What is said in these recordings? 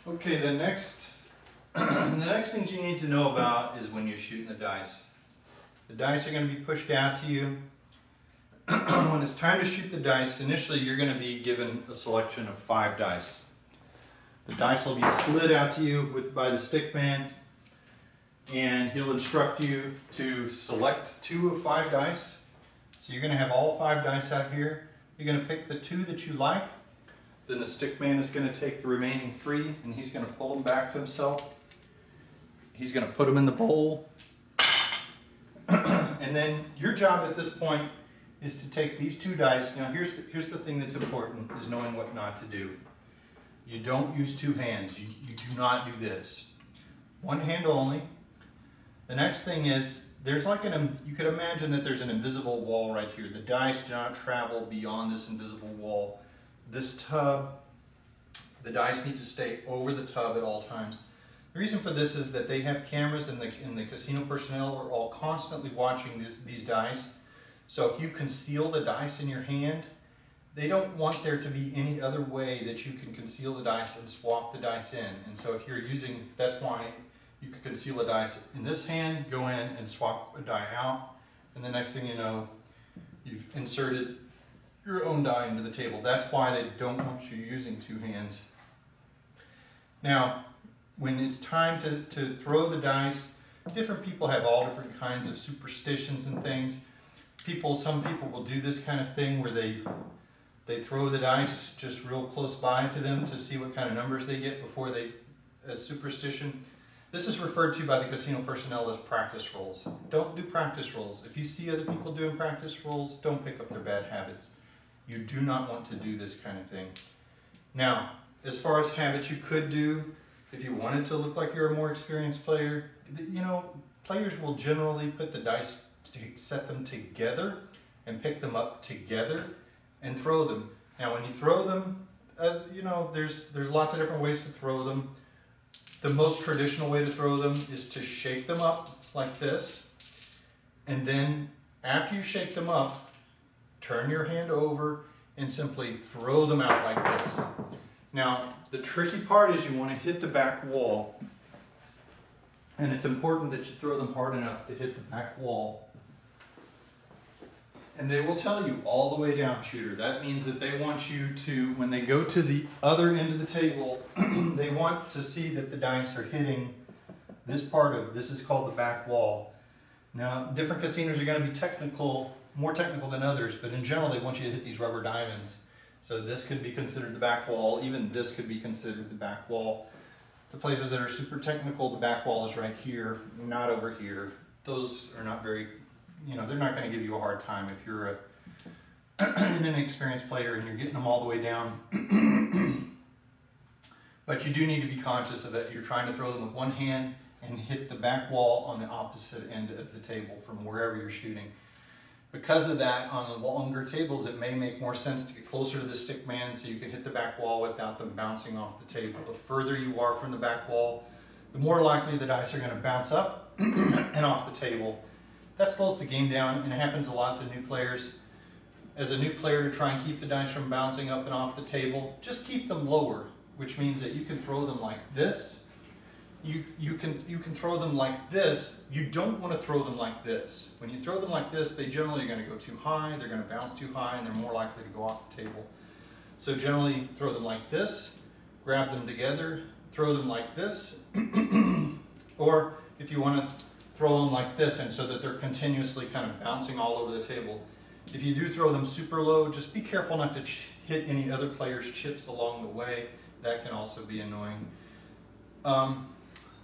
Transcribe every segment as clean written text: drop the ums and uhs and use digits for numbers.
Okay, the next the next things you need to know about is when you're shooting the dice. The dice are going to be pushed out to you. When it's time to shoot the dice, initially you're going to be given a selection of 5 dice. The dice will be slid out to you by the stick man, and he'll instruct you to select 2 of 5 dice. So you're going to have all 5 dice out here. You're going to pick the 2 that you like. Then the stick man is going to take the remaining 3 and he's going to pull them back to himself. He's going to put them in the bowl. And then your job at this point is to take these 2 dice. Now here's the thing that's important, is knowing what not to do. You don't use 2 hands. You do not do this. 1 hand only. The next thing is, there's like you could imagine that there's an invisible wall right here. The dice do not travel beyond this invisible wall. This tub, the dice need to stay over the tub at all times. The reason for this is that they have cameras, and the casino personnel are all constantly watching these dice. So if you conceal the dice in your hand, they don't want there to be any other way that you can conceal the dice and swap the dice in. And so if you're using, that's why you could conceal a dice in this hand, go in and swap a die out, and the next thing you know, you've inserted your own die into the table. That's why they don't want you using 2 hands. Now, when it's time to throw the dice, different people have all different kinds of superstitions and things. Some people will do this kind of thing where they throw the dice just real close by to them to see what kind of numbers they get before as superstition. This is referred to by the casino personnel as practice rolls. Don't do practice rolls. If you see other people doing practice rolls, don't pick up their bad habits. You do not want to do this kind of thing. Now, as far as habits you could do, if you wanted to look like you're a more experienced player, players will generally put the dice, set them together and pick them up together and throw them. Now, when you throw them, there's lots of different ways to throw them. The most traditional way to throw them is to shake them up like this, and then after you shake them up, turn your hand over and simply throw them out like this. Now, the tricky part is you want to hit the back wall, and it's important that you throw them hard enough to hit the back wall. And they will tell you all the way down, shooter. That means that they want you to, when they go to the other end of the table, they want to see that the dice are hitting this is called the back wall. Now, different casinos are going to be more technical than others, but in general they want you to hit these rubber diamonds. So this could be considered the back wall, even this could be considered the back wall. The places that are super technical, the back wall is right here, not over here. Those are not very, they're not going to give you a hard time if you're an inexperienced player and you're getting them all the way down. But you do need to be conscious of that. You're trying to throw them with one hand and hit the back wall on the opposite end of the table from wherever you're shooting. Because of that, on the longer tables, it may make more sense to get closer to the stick man so you can hit the back wall without them bouncing off the table. The further you are from the back wall, the more likely the dice are going to bounce up and off the table. That slows the game down, and it happens a lot to new players. As a new player, to try and keep the dice from bouncing up and off the table, just keep them lower, which means that you can throw them like this. You can throw them like this. You don't want to throw them like this. When you throw them like this, they generally are going to go too high, they're going to bounce too high, and they're more likely to go off the table. So generally, throw them like this, grab them together, throw them like this, or if you want to throw them like this, and so that they're continuously kind of bouncing all over the table. If you do throw them super low, just be careful not to hit any other player's chips along the way. That can also be annoying.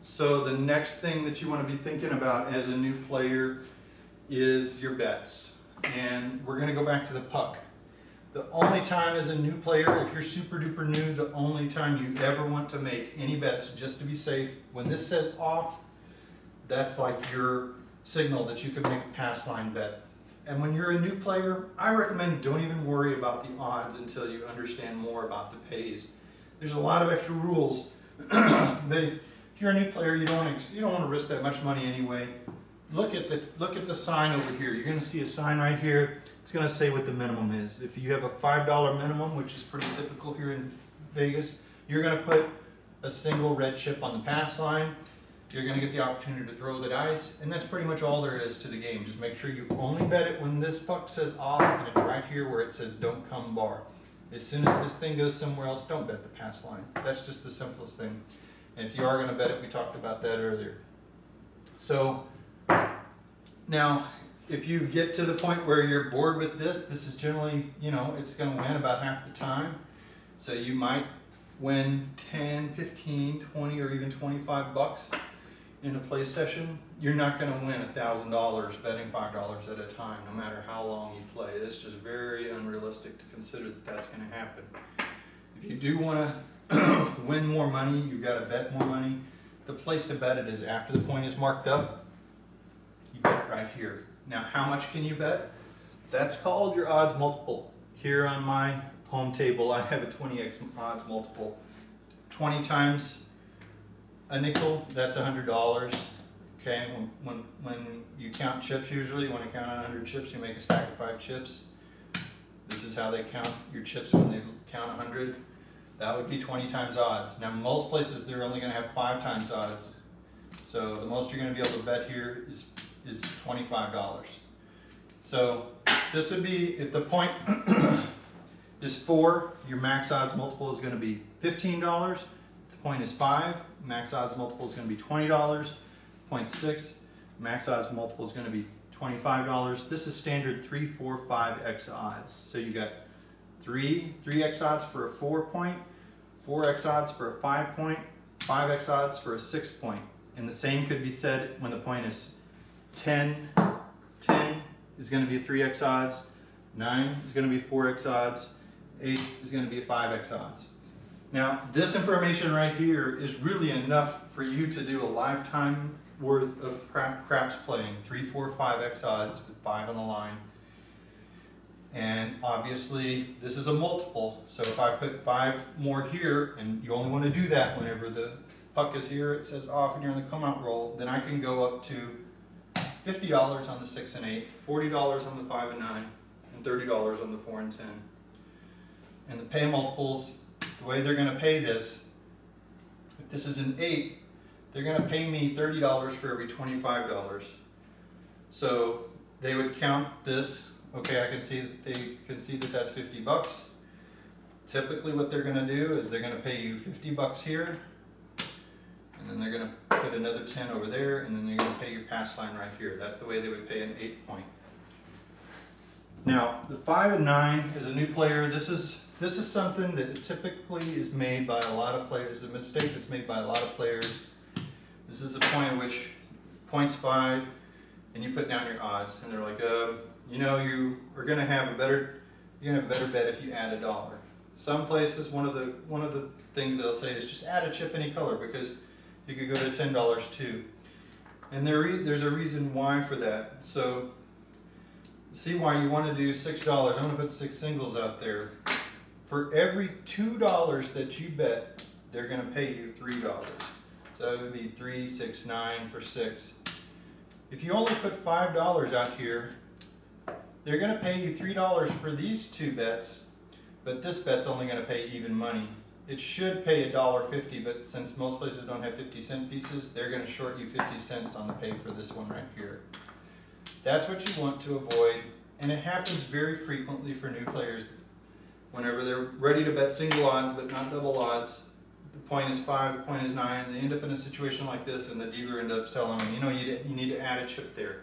So the next thing that you want to be thinking about as a new player is your bets. And we're going to go back to the puck. The only time as a new player, if you're super duper new, the only time you ever want to make any bets, just to be safe, when this says off, that's like your signal that you could make a pass line bet. And when you're a new player, I recommend don't even worry about the odds until you understand more about the pays. There's a lot of extra rules, but if you're a new player, you don't want to risk that much money anyway. Look at the sign over here. You're going to see a sign right here. It's going to say what the minimum is. If you have a $5 minimum, which is pretty typical here in Vegas, you're going to put a single red chip on the pass line, you're going to get the opportunity to throw the dice, and that's pretty much all there is to the game. Just make sure you only bet it when this puck says off, and it's right here where it says don't come bar. As soon as this thing goes somewhere else, don't bet the pass line. That's just the simplest thing. And if you are going to bet it, we talked about that earlier. So now, if you get to the point where you're bored with this is generally, it's going to win about half the time. So you might win 10, 15, 20, or even 25 bucks in a play session. You're not going to win $1,000 betting $5 at a time, no matter how long you play. It's just very unrealistic to consider that that's going to happen. If you do want to win more money, you've got to bet more money. The place to bet it is after the point is marked up. You bet right here. Now, how much can you bet? That's called your odds multiple. Here on my home table, I have a 20x odds multiple. 20 times a nickel, that's $100. Okay, when you count chips, usually, you want to count on 100 chips, you make a stack of 5 chips. This is how they count your chips when they count 100. That would be 20 times odds. Now, most places, they're only going to have 5 times odds. So the most you're going to be able to bet here is $25. So this would be, if the point is 4, your max odds multiple is going to be $15. If the point is 5, max odds multiple is going to be $20. Point 6, max odds multiple is going to be $25. This is standard 3, 4, 5x odds. So you got 3x odds for a 4 point, 4x odds for a 5 point, 5x odds for a 6 point. And the same could be said when the point is 10. 10 is going to be 3x odds, 9 is going to be 4x odds, 8 is going to be 5x odds. Now, this information right here is really enough for you to do a lifetime worth of craps playing, 3, 4, 5x odds with 5 on the line. And obviously, this is a multiple. So if I put 5 more here, and you only want to do that whenever the puck is here, it says off and you're on the come out roll, then I can go up to $50 on the 6 and 8, $40 on the 5 and 9, and $30 on the 4 and 10. And the pay multiples, the way they're going to pay this, if this is an 8, they're going to pay me $30 for every $25. So they would count this. Okay, I can see that they can see that that's 50 bucks. Typically what they're going to do is they're going to pay you 50 bucks here, and then they're going to put another 10 over there, and then they're going to pay your pass line right here. That's the way they would pay an 8 point. Now, the 5 and 9 is a new player. This is something that typically is made by a lot of players. A mistake that's made by a lot of players. This is a point at which point's 5, and you put down your odds, and they're like, you are going to have a better bet if you add $1. Some places, one of the things they'll say is just add a chip any color, because you could go to $10 too. And there's a reason why for that. So see why you want to do $6. I'm going to put 6 singles out there. For every $2 that you bet, they're going to pay you $3. So it would be 3, 6, 9 for 6. If you only put $5 out here, they're going to pay you $3 for these 2 bets, but this bet's only going to pay even money. It should pay $1.50, but since most places don't have 50-cent pieces, they're going to short you 50 cents on the pay for this one right here. That's what you want to avoid, and it happens very frequently for new players. Whenever they're ready to bet single odds but not double odds, the point is 5, the point is 9, and they end up in a situation like this, and the dealer ends up telling them, you need to add a chip there.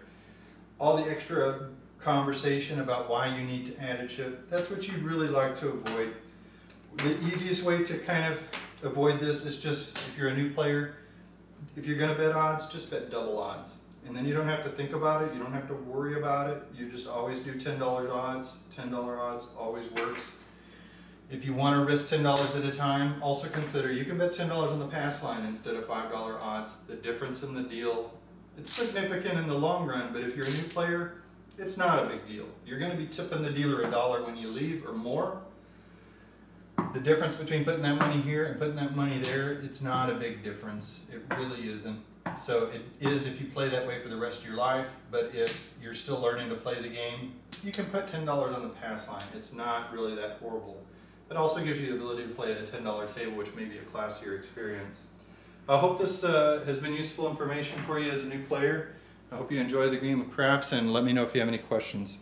All the extra conversation about why you need to add a chip, that's what you'd really like to avoid. The easiest way to kind of avoid this is just, if you're a new player, if you're going to bet odds, just bet double odds. And then you don't have to think about it, you don't have to worry about it, you just always do $10 odds. $10 odds always works. If you want to risk $10 at a time, also consider you can bet $10 on the pass line instead of $5 odds. The difference in the deal, it's significant in the long run, but if you're a new player, it's not a big deal. You're going to be tipping the dealer $1 when you leave or more. The difference between putting that money here and putting that money there, it's not a big difference. It really isn't. So it is if you play that way for the rest of your life, but if you're still learning to play the game, you can put $10 on the pass line. It's not really that horrible. It also gives you the ability to play at a $10 table, which may be a classier experience. I hope this has been useful information for you as a new player. I hope you enjoy the game of craps, and let me know if you have any questions.